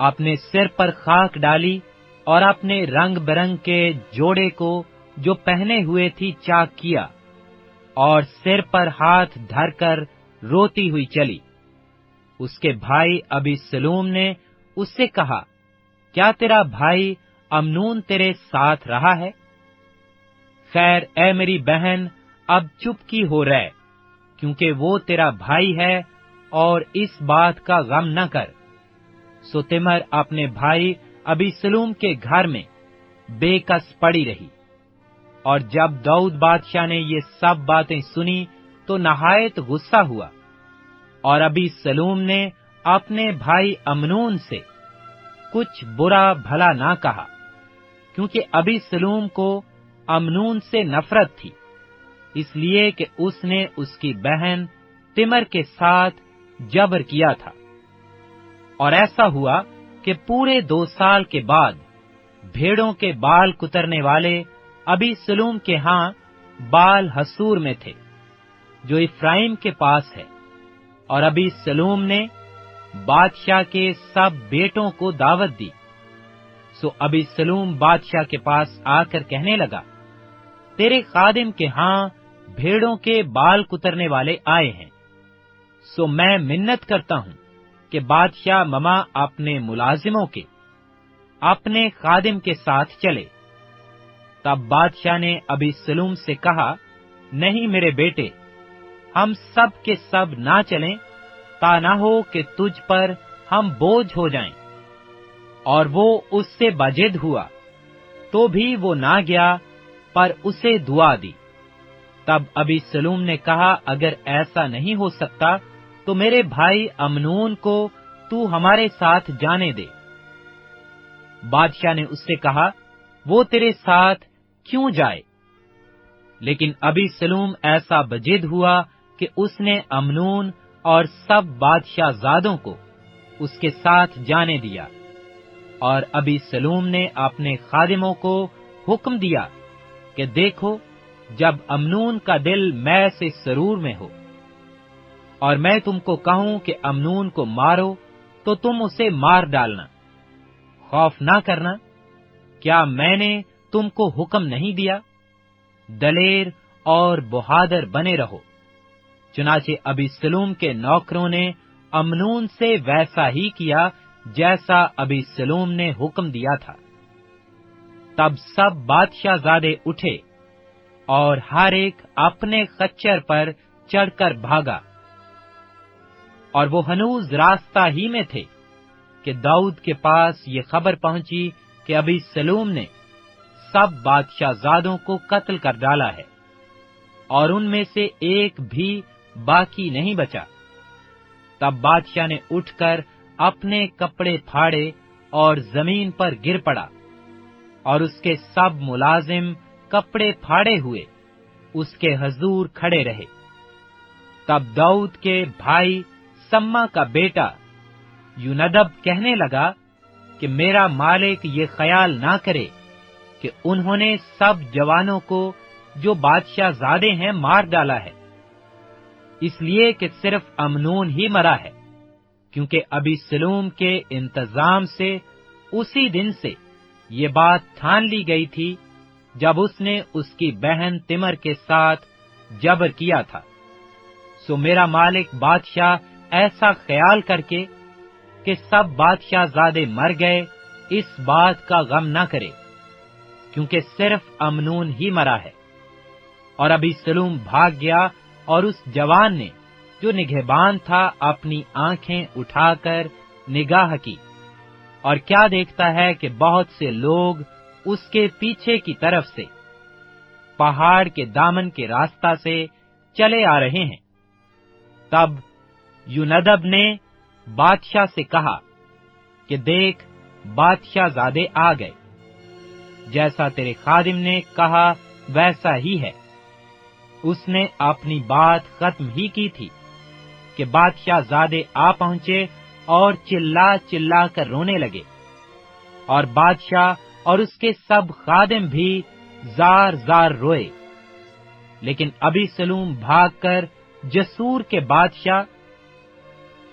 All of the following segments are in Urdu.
اپنے سر پر خاک ڈالی اور اپنے رنگ برنگ کے جوڑے کو جو پہنے ہوئے تھی چاک کیا، اور سر پر ہاتھ دھر کر روتی ہوئی چلی۔ اس کے بھائی ابی سلوم نے اس سے کہا، کیا تیرا بھائی امنون تیرے ساتھ رہا ہے؟ خیر اے میری بہن، اب چپ کی ہو رہ، کیونکہ وہ تیرا بھائی ہے، اور اس بات کا غم نہ کر۔ سو تمر اپنے بھائی ابی سلوم کے گھر میں بے کس پڑی رہی۔ اور جب داؤد بادشاہ نے یہ سب باتیں سنی تو نہایت غصہ ہوا، اور ابی سلوم نے اپنے بھائی امنون سے کچھ برا بھلا نہ کہا، کیونکہ ابی سلوم کو امنون سے نفرت تھی، اس لیے کہ اس نے اس کی بہن تمر کے ساتھ جبر کیا تھا۔ اور ایسا ہوا کہ پورے 2 سال کے بعد بھیڑوں کے بال کترنے والے ابی سلوم کے ہاں بال حسور میں تھے، جو افرائیم کے پاس ہے، اور ابی سلوم نے بادشاہ کے سب بیٹوں کو دعوت دی۔ سو ابی سلوم بادشاہ کے پاس آ کر کہنے لگا، تیرے خادم کے ہاں بھیڑوں کے بال کترنے والے آئے ہیں، سو میں منت کرتا ہوں کہ بادشاہ مما اپنے ملازموں کے اپنے خادم کے ساتھ چلے۔ تب بادشاہ نے ابی سلوم سے کہا، نہیں میرے بیٹے، ہم سب کے سب نہ چلیں، تا نہ ہو کہ تجھ پر ہم بوجھ ہو جائیں۔ اور وہ اس سے بجد ہوا، تو بھی وہ نہ گیا، پر اسے دعا دی۔ تب ابی سلوم نے کہا، اگر ایسا نہیں ہو سکتا تو میرے بھائی امنون کو تو ہمارے ساتھ جانے دے۔ بادشاہ نے اس سے کہا، وہ تیرے ساتھ کیوں جائے؟ لیکن ابی سلوم ایسا بجد ہوا کہ اس نے امنون اور سب بادشاہ زادوں کو اس کے ساتھ جانے دیا۔ اور ابی سلوم نے اپنے خادموں کو حکم دیا کہ دیکھو، جب امنون کا دل میں سے سرور میں ہو، اور میں تم کو کہوں کہ امنون کو مارو، تو تم اسے مار ڈالنا، خوف نہ کرنا۔ کیا میں نے تم کو حکم نہیں دیا؟ دلیر اور بہادر بنے رہو۔ چنانچہ ابی سلوم کے نوکروں نے امنون سے ویسا ہی کیا جیسا ابی سلوم نے حکم دیا تھا۔ تب سب بادشاہ زادے اٹھے، اور ہر ایک اپنے خچر پر چڑھ کر بھاگا۔ اور وہ ہنوز راستہ ہی میں تھے کہ داؤد کے پاس یہ خبر پہنچی کہ ابی سلوم نے سب بادشاہ زادوں کو قتل کر ڈالا ہے، اور ان میں سے ایک بھی باقی نہیں بچا۔ تب بادشاہ نے اٹھ کر اپنے کپڑے پھاڑے اور زمین پر گر پڑا، اور اس کے سب ملازم کپڑے پھاڑے ہوئے اس کے حضور کھڑے رہے۔ تب داؤد کے بھائی سما کا بیٹا یوندب کہنے لگا کہ میرا مالک یہ خیال نہ کرے کہ انہوں نے سب جوانوں کو جو بادشاہ زادے ہیں مار ڈالا ہے، اس لیے کہ صرف امنون ہی مرا ہے، کیونکہ ابی سلوم کے انتظام سے اسی دن سے یہ بات ٹھان لی گئی تھی جب اس نے اس کی بہن تمر کے ساتھ جبر کیا تھا۔ سو میرا مالک بادشاہ ایسا خیال کر کے کہ سب بادشاہ زادے مر گئے، اس بات کا غم نہ کرے، کیونکہ صرف امنون ہی مرا ہے۔ اور ابی سلوم بھاگ گیا، اور اس جوان نے جو نگہبان تھا اپنی آنکھیں اٹھا کر نگاہ کی، اور کیا دیکھتا ہے کہ بہت سے لوگ اس کے پیچھے کی طرف سے پہاڑ کے دامن کے راستہ سے چلے آ رہے ہیں۔ تب یوندب نے بادشاہ سے کہا کہ دیکھ، بادشاہ زادے آ گئے، جیسا تیرے خادم نے کہا ویسا ہی ہے۔ اس نے اپنی بات ختم ہی کی تھی کہ بادشاہ زادے آ پہنچے اور چلا چلا کر رونے لگے، اور بادشاہ اور اس کے سب خادم بھی زار زار روئے۔ لیکن ابی سلوم بھاگ کر جسور کے بادشاہ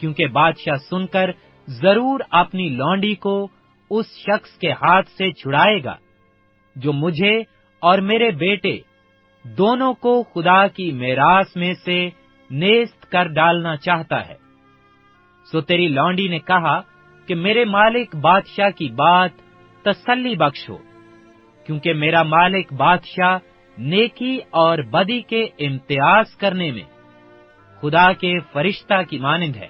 کیونکہ بادشاہ سن کر ضرور اپنی لونڈی کو اس شخص کے ہاتھ سے چھڑائے گا جو مجھے اور میرے بیٹے دونوں کو خدا کی میراث میں سے نیست کر ڈالنا چاہتا ہے۔ سو تیری لونڈی نے کہا کہ میرے مالک بادشاہ کی بات تسلی بخش ہو، کیونکہ میرا مالک بادشاہ نیکی اور بدی کے امتیاز کرنے میں خدا کے فرشتہ کی مانند ہے۔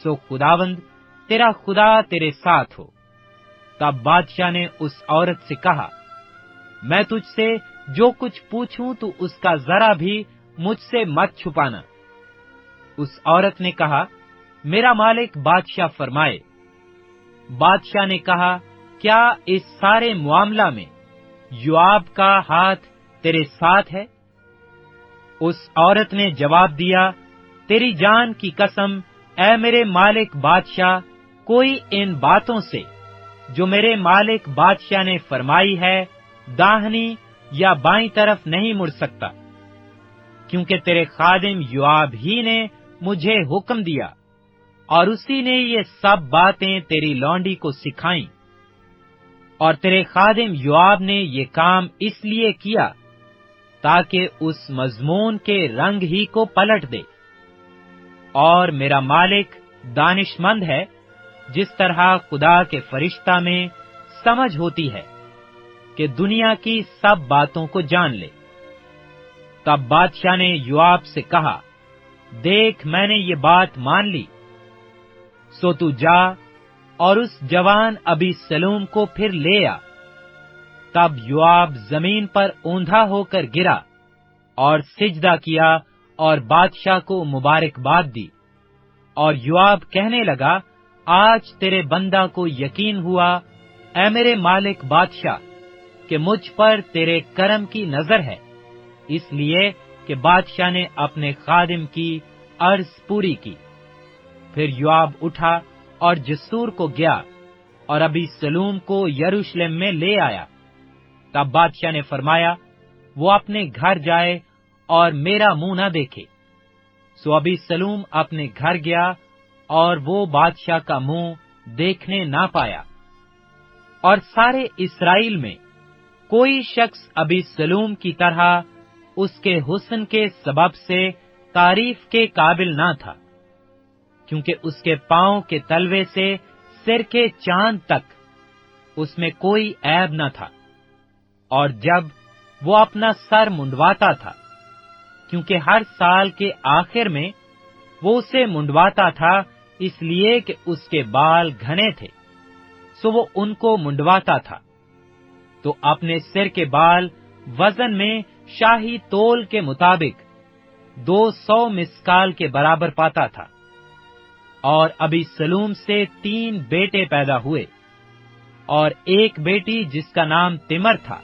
سو خداوند تیرا خدا تیرے ساتھ ہو۔ تب بادشاہ نے اس عورت سے کہا، میں تجھ سے جو کچھ پوچھوں تو اس کا ذرا بھی مجھ سے مت چھپانا۔ اس عورت نے کہا، میرا مالک بادشاہ فرمائے۔ بادشاہ نے کہا، کیا اس سارے معاملہ میں یوآب کا ہاتھ تیرے ساتھ ہے؟ اس عورت نے جواب دیا، تیری جان کی قسم اے میرے مالک بادشاہ، کوئی ان باتوں سے جو میرے مالک بادشاہ نے فرمائی ہے داہنی یا بائیں طرف نہیں مڑ سکتا، کیونکہ تیرے خادم یوآب ہی نے مجھے حکم دیا اور اسی نے یہ سب باتیں تیری لونڈی کو سکھائیں، اور تیرے خادم یوآب نے یہ کام اس لیے کیا تاکہ اس مضمون کے رنگ ہی کو پلٹ دے۔ اور میرا مالک دانش مند ہے، جس طرح خدا کے فرشتہ میں سمجھ ہوتی ہے کہ دنیا کی سب باتوں کو جان لے۔ تب بادشاہ نے یوآب سے کہا، دیکھ میں نے یہ بات مان لی، سو تو جا اور اس جوان ابی سلوم کو پھر لے آ۔ تب یوآب زمین پر اوندھا ہو کر گرا اور سجدہ کیا اور بادشاہ کو مبارکباد دی، اور یوآب کہنے لگا، آج تیرے بندہ کو یقین ہوا اے میرے مالک بادشاہ کہ مجھ پر تیرے کرم کی نظر ہے، اس لیے کہ بادشاہ نے اپنے خادم کی عرض پوری کی۔ پھر یوآب اٹھا اور جسور کو گیا اور ابی سلوم کو یروشلم میں لے آیا۔ تب بادشاہ نے فرمایا، وہ اپنے گھر جائے اور میرا منہ نہ دیکھے۔ سو ابی سلوم اپنے گھر گیا اور وہ بادشاہ کا منہ دیکھنے نہ پایا۔ اور سارے اسرائیل میں کوئی شخص ابی سلوم کی طرح اس کے حسن کے سبب سے تعریف کے قابل نہ تھا، کیونکہ اس کے پاؤں کے تلوے سے سر کے چاند تک اس میں کوئی عیب نہ تھا۔ اور جب وہ اپنا سر منڈواتا تھا، کیونکہ ہر سال کے آخر میں وہ اسے منڈواتا تھا اس لیے کہ اس کے بال گھنے تھے، سو وہ ان کو منڈواتا تھا، تو اپنے سر کے بال وزن میں شاہی تول کے مطابق 200 مسکال کے برابر پاتا تھا۔ اور ابی سلوم سے 3 بیٹے پیدا ہوئے، اور ایک بیٹی جس کا نام تمر تھا،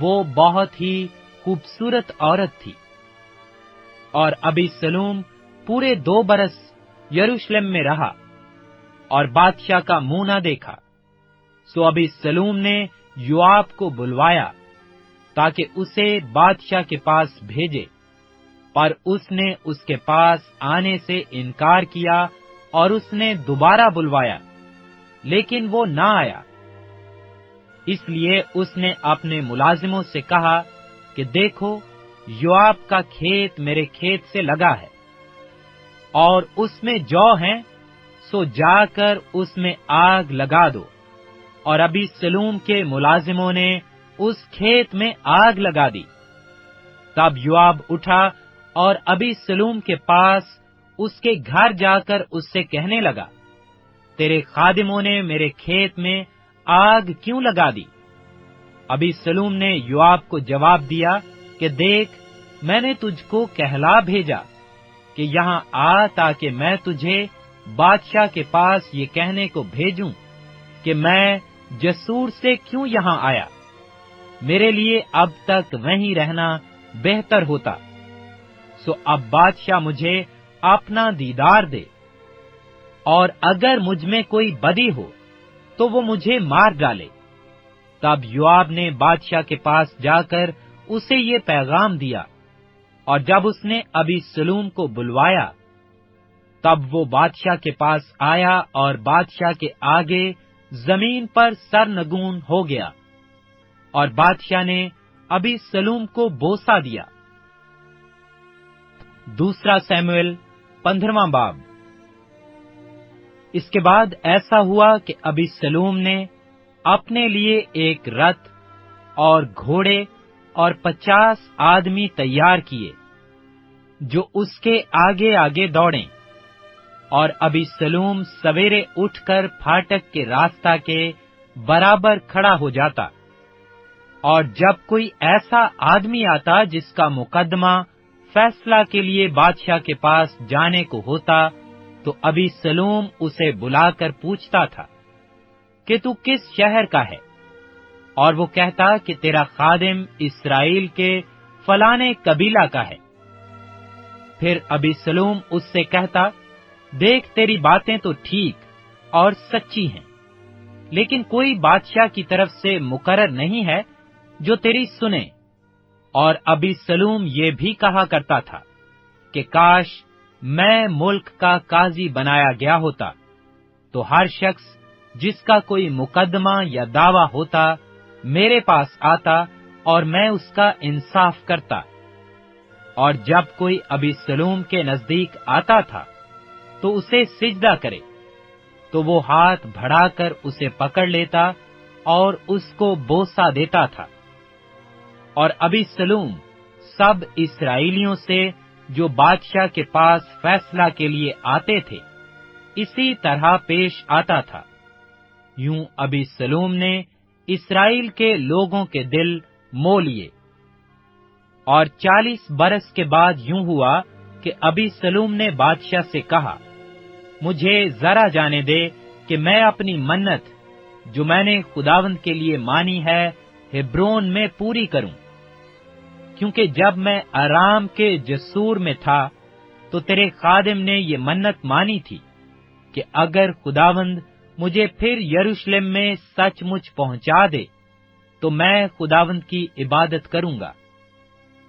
وہ بہت ہی خوبصورت عورت تھی۔ اور ابی سلوم پورے 2 برس یروشلم میں رہا اور بادشاہ کا منہ نہ دیکھا۔ سو ابی سلوم نے یوآب کو بلوایا تاکہ اسے بادشاہ کے پاس بھیجے، پر اس نے اس کے پاس آنے سے انکار کیا، اور اس نے دوبارہ بلوایا، لیکن وہ نہ آیا۔ اس لیے اس نے اپنے ملازموں سے کہا کہ دیکھو، یوآب کا کھیت میرے کھیت سے لگا ہے، اور اس میں جو ہیں، سو جا کر اس میں آگ لگا دو۔ اور ابی سلوم کے ملازموں نے اس کھیت میں آگ لگا دی۔ تب یوآب اٹھا اور ابی سلوم کے پاس اس کے گھر جا کر اس سے کہنے لگا، تیرے خادموں نے میرے کھیت میں آگ کیوں لگا دی؟ ابی سلوم نے یوآب کو جواب دیا کہ دیکھ، میں نے تجھ کو کہلا بھیجا کہ یہاں آ تاکہ میں تجھے بادشاہ کے پاس یہ کہنے کو بھیجوں کہ میں جسور سے کیوں یہاں آیا، میرے لیے اب تک وہیں رہنا بہتر ہوتا۔ سو اب بادشاہ مجھے اپنا دیدار دے، اور اگر مجھ میں کوئی بدی ہو تو وہ مجھے مار ڈالے۔ تب یوآب نے بادشاہ کے پاس جا کر اسے یہ پیغام دیا، اور جب اس نے ابی سلوم کو بلوایا، تب وہ بادشاہ کے پاس آیا اور بادشاہ کے آگے زمین پر سرنگون ہو گیا، اور بادشاہ نے ابی سلوم کو بوسہ دیا۔ دوسرا سیموئیل 15واں باب۔ اس کے بعد ایسا ہوا کہ ابی سلوم نے اپنے لیے ایک رتھ اور گھوڑے اور 50 آدمی تیار کیے جو اس کے آگے آگے دوڑیں، اور ابی سلوم سویرے اٹھ کر پھاٹک کے راستہ کے برابر کھڑا ہو جاتا، اور جب کوئی ایسا آدمی آتا جس کا مقدمہ فیصلہ کے لیے بادشاہ کے پاس جانے کو ہوتا، تو ابی سلوم اسے بلا کر پوچھتا تھا کہ تو کس شہر کا ہے، اور وہ کہتا کہ تیرا خادم اسرائیل کے فلانے قبیلہ کا ہے۔ پھر ابی سلوم اس سے کہتا، دیکھ تیری باتیں تو ٹھیک اور سچی ہیں، لیکن کوئی بادشاہ کی طرف سے مقرر نہیں ہے جو تیری سنے۔ اور ابی سلوم یہ بھی کہا کرتا تھا کہ کاش میں ملک کا قاضی بنایا گیا ہوتا، تو ہر شخص جس کا کوئی مقدمہ یا دعویٰ ہوتا میرے پاس آتا اور میں اس کا انصاف کرتا۔ اور جب کوئی ابی سلوم کے نزدیک آتا تھا تو اسے سجدہ کرے، تو وہ ہاتھ بڑھا کر اسے پکڑ لیتا اور اس کو بوسہ دیتا تھا۔ اور ابی سلوم سب اسرائیلیوں سے جو بادشاہ کے پاس فیصلہ کے لیے آتے تھے اسی طرح پیش آتا تھا۔ یوں ابی سلوم نے اسرائیل کے لوگوں کے دل مو لیے۔ اور 40 برس کے بعد یوں ہوا کہ ابی سلوم نے بادشاہ سے کہا، مجھے ذرا جانے دے کہ میں اپنی منت جو میں نے خداوند کے لیے مانی ہے ہبرون میں پوری کروں، کیونکہ جب میں آرام کے جسور میں تھا تو تیرے خادم نے یہ منت مانی تھی کہ اگر خداوند مجھے پھر یروشلم میں سچ مچ پہنچا دے تو میں خداوند کی عبادت کروں گا۔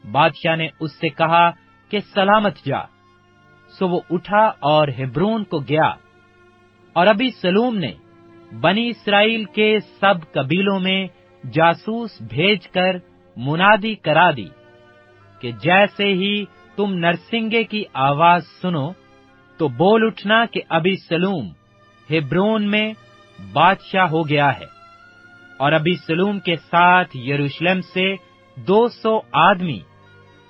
بادشاہ نے اس سے کہا کہ سلامت جا۔ سو وہ اٹھا اور ہبرون کو گیا، اور ابی سلوم نے بنی اسرائیل کے سب قبیلوں میں جاسوس بھیج کر منادی کرا دی کہ جیسے ہی تم نرسنگے کی آواز سنو تو بول اٹھنا کہ ابی سلوم ہبرون میں بادشاہ ہو گیا ہے۔ اور ابی سلوم کے ساتھ یروشلم سے 200 آدمی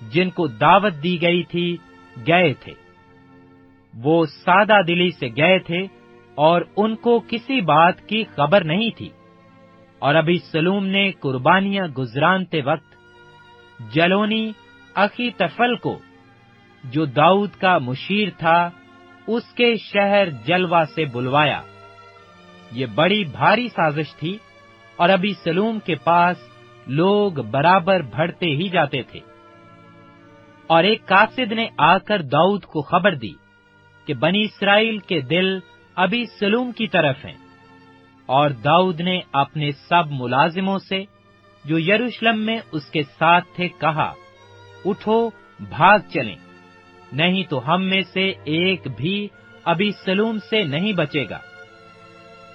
جن کو دعوت دی گئی تھی گئے تھے۔ وہ سادہ دلی سے گئے تھے اور ان کو کسی بات کی خبر نہیں تھی۔ اور ابی سلوم نے قربانیاں گزرانتے وقت جلونی اخی تفل کو جو داؤد کا مشیر تھا اس کے شہر جلوا سے بلوایا۔ یہ بڑی بھاری سازش تھی، اور ابی سلوم کے پاس لوگ برابر بڑھتے ہی جاتے تھے۔ اور ایک قاصد نے آ کر داؤد کو خبر دی کہ بنی اسرائیل کے دل ابی سلوم کی طرف ہیں۔ اور داؤد نے اپنے سب ملازموں سے جو یروشلم میں اس کے ساتھ تھے کہا، اٹھو بھاگ چلیں، نہیں تو ہم میں سے ایک بھی ابی سلوم سے نہیں بچے گا۔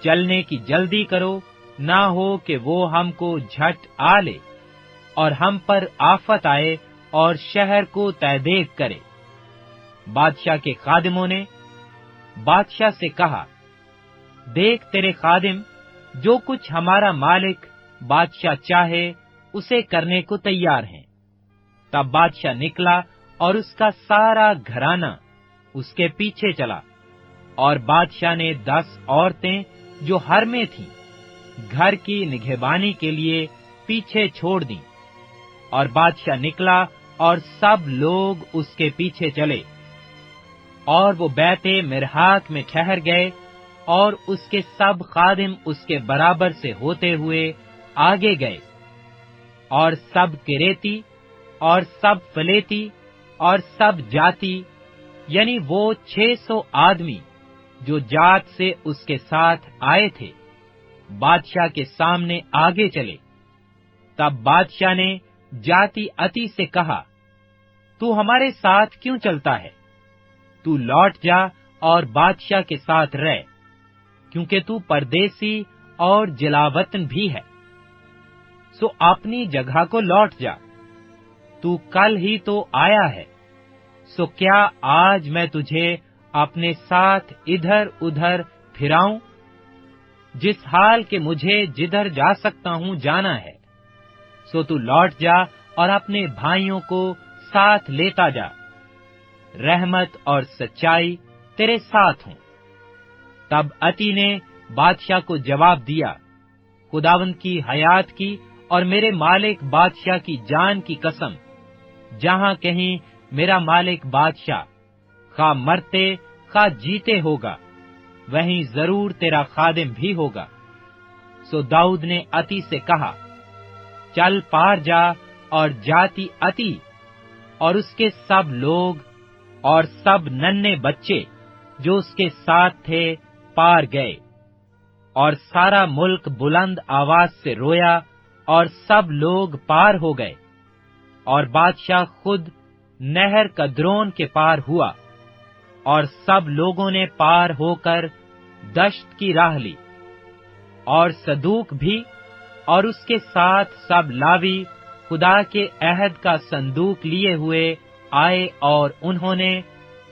چلنے کی جلدی کرو، نہ ہو کہ وہ ہم کو جھٹ آ لے اور ہم پر آفت آئے اور شہر کو تہدید کرے۔ بادشاہ کے خادموں نے بادشاہ سے کہا، دیکھ تیرے خادم جو کچھ ہمارا مالک بادشاہ چاہے اسے کرنے کو تیار ہیں۔ تب بادشاہ نکلا اور اس کا سارا گھرانہ اس کے پیچھے چلا، اور بادشاہ نے 10 عورتیں جو ہر میں تھیں گھر کی نگہبانی کے لیے پیچھے چھوڑ دیں۔ اور بادشاہ نکلا اور سب لوگ اس کے پیچھے چلے، اور وہ بیت مرحاق میں ٹھہر گئے، اور اس کے سب خادم اس کے برابر سے ہوتے ہوئے آگے گئے، اور سب کریتی اور سب فلیتی اور سب جاتی، یعنی وہ 600 آدمی جو جات سے اس کے ساتھ آئے تھے، بادشاہ کے سامنے آگے چلے۔ تب بادشاہ نے جاتی اتی سے کہا، تو ہمارے ساتھ کیوں چلتا ہے؟ تو لوٹ جا اور بادشاہ کے ساتھ رہ، کیونکہ تو پردیسی اور جلاوطن بھی ہے۔ سو اپنی جگہ کو لوٹ جا، تو کل ہی تو آیا ہے۔ سو کیا آج میں تجھے اپنے ساتھ ادھر ادھر پھراؤں؟ جس حال کہ مجھے جدھر جا سکتا ہوں جانا ہے، سو تو لوٹ جا اور اپنے بھائیوں کو ساتھ لیتا جا۔ رحمت اور سچائی تیرے ساتھ ہوں۔ تب اتی نے بادشاہ کو جواب دیا، خداوند کی حیات کی اور میرے مالک بادشاہ کی جان کی قسم، جہاں کہیں میرا مالک بادشاہ خواہ مرتے خواہ جیتے ہوگا، وہیں ضرور تیرا خادم بھی ہوگا۔ سو داؤد نے اتی سے کہا، چل پار جا، اور جاتی اتی اور اس کے سب لوگ اور سب ننھے بچے جو اس کے ساتھ تھے پار گئے، اور سارا ملک بلند آواز سے رویا، اور سب لوگ پار ہو گئے۔ اور بادشاہ خود نہر قدرون کے پار ہوا، اور سب لوگوں نے پار ہو کر دشت کی راہ لی۔ اور صدوق بھی اور اس کے ساتھ سب لاوی خدا کے عہد کا صندوق لیے ہوئے آئے، اور انہوں نے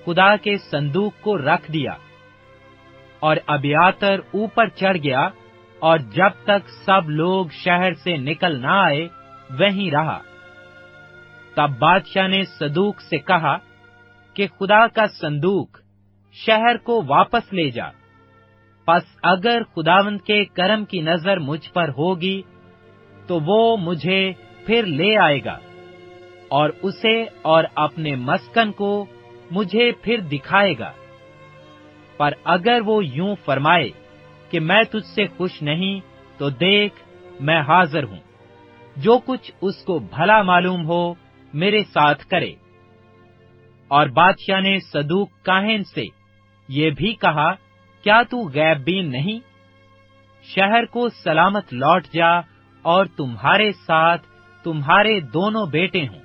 خدا کے صندوق کو رکھ دیا۔ اور ابیاتر اوپر چڑھ گیا، اور جب تک سب لوگ شہر سے نکل نہ آئے وہیں رہا۔ تب بادشاہ نے صدوق سے کہا کہ خدا کا صندوق شہر کو واپس لے جا، پس اگر خداوند کے کرم کی نظر مجھ پر ہوگی تو وہ مجھے پھر لے آئے گا، اور اسے اور اپنے مسکن کو مجھے پھر دکھائے گا۔ پر اگر وہ یوں فرمائے کہ میں تجھ سے خوش نہیں، تو دیکھ میں حاضر ہوں، جو کچھ اس کو بھلا معلوم ہو میرے ساتھ کرے۔ اور بادشاہ نے صدوق کاہن سے یہ بھی کہا، کیا تو غیب بین نہیں؟ شہر کو سلامت لوٹ جا، اور تمہارے ساتھ تمہارے دونوں بیٹے ہوں،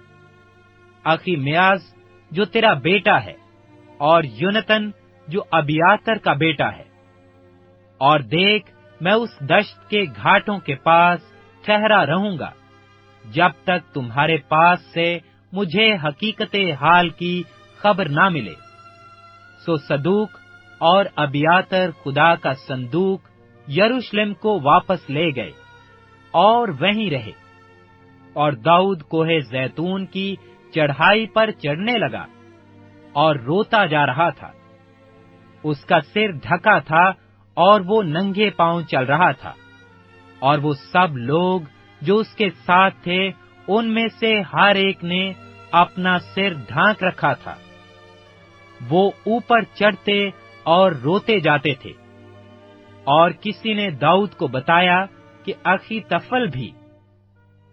اخی میاز جو تیرا بیٹا ہے، اور یونتن جو ابیاتر کا بیٹا ہے۔ اور دیکھ میں اس دشت کے گھاٹوں کے پاس ٹھہرا رہوں گا، جب تک تمہارے پاس سے مجھے حقیقت حال کی خبر نہ ملے۔ سو صدوق اور ابیاتر خدا کا صندوق یروشلم کو واپس لے گئے، اور وہیں رہے۔ اور داؤد کوہ زیتون کی چڑھائی پر چڑھنے لگا، اور روتا جا رہا تھا۔ اس کا سر ڈھکا تھا، اور وہ ننگے پاؤں چل رہا تھا، اور وہ سب لوگ جو اس کے ساتھ تھے، ان میں سے ہر ایک نے اپنا سر ڈھانک رکھا تھا۔ وہ اوپر چڑھتے اور روتے جاتے تھے۔ اور کسی نے داؤد کو بتایا کہ اخیتفل بھی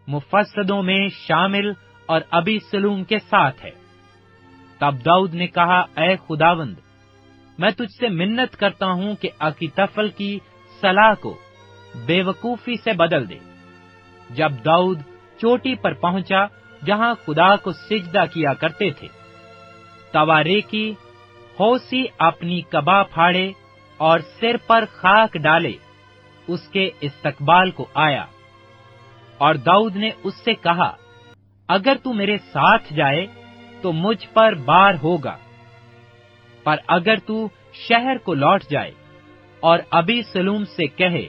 مفسدوں میں شامل اور ابی سلوم کے ساتھ ہے۔ تب داؤد نے کہا، اے خداوند، میں تجھ سے منت کرتا ہوں کہ اخیتفل کی صلاح کو بے وقوفی سے بدل دے۔ جب داؤد چوٹی پر پہنچا جہاں خدا کو سجدہ کیا کرتے تھے، تواریکی ہوسی اپنی قبا پھاڑے اور سر پر خاک ڈالے اس کے استقبال کو آیا۔ اور داؤد نے اس سے کہا، اگر تو میرے ساتھ جائے تو مجھ پر بار ہوگا، پر اگر تو شہر کو لوٹ جائے اور ابی سلوم سے کہے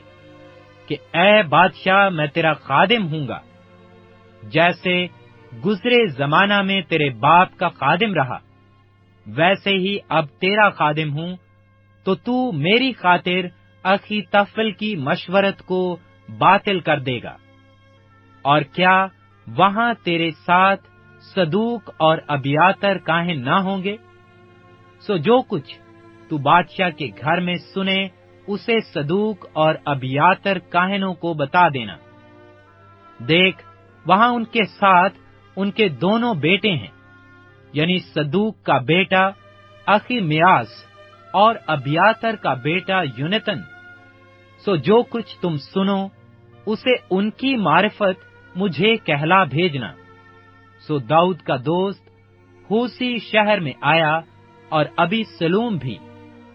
کہ اے بادشاہ میں تیرا خادم ہوں گا، جیسے گزرے زمانہ میں تیرے باپ کا خادم رہا ویسے ہی اب تیرا خادم ہوں، تو میری خاطر اخیتفل کی مشورت کو باطل کر دے گا۔ اور کیا وہاں تیرے ساتھ صدوق اور ابیاتر کاہن نہ ہوں گے؟ سو جو کچھ تو بادشاہ کے گھر میں سنے اسے صدوق اور ابیاتر کاہنوں کو بتا دینا۔ دیکھ وہاں ان کے ساتھ ان کے دونوں بیٹے ہیں، یعنی صدوق کا بیٹا اخی میاس اور ابیاتر کا بیٹا یونتن۔ سو جو کچھ تم سنو اسے ان کی معرفت مجھے کہلا بھیجنا۔ سو داؤد کا دوست ہوسی شہر میں آیا، اور ابی سلوم بھی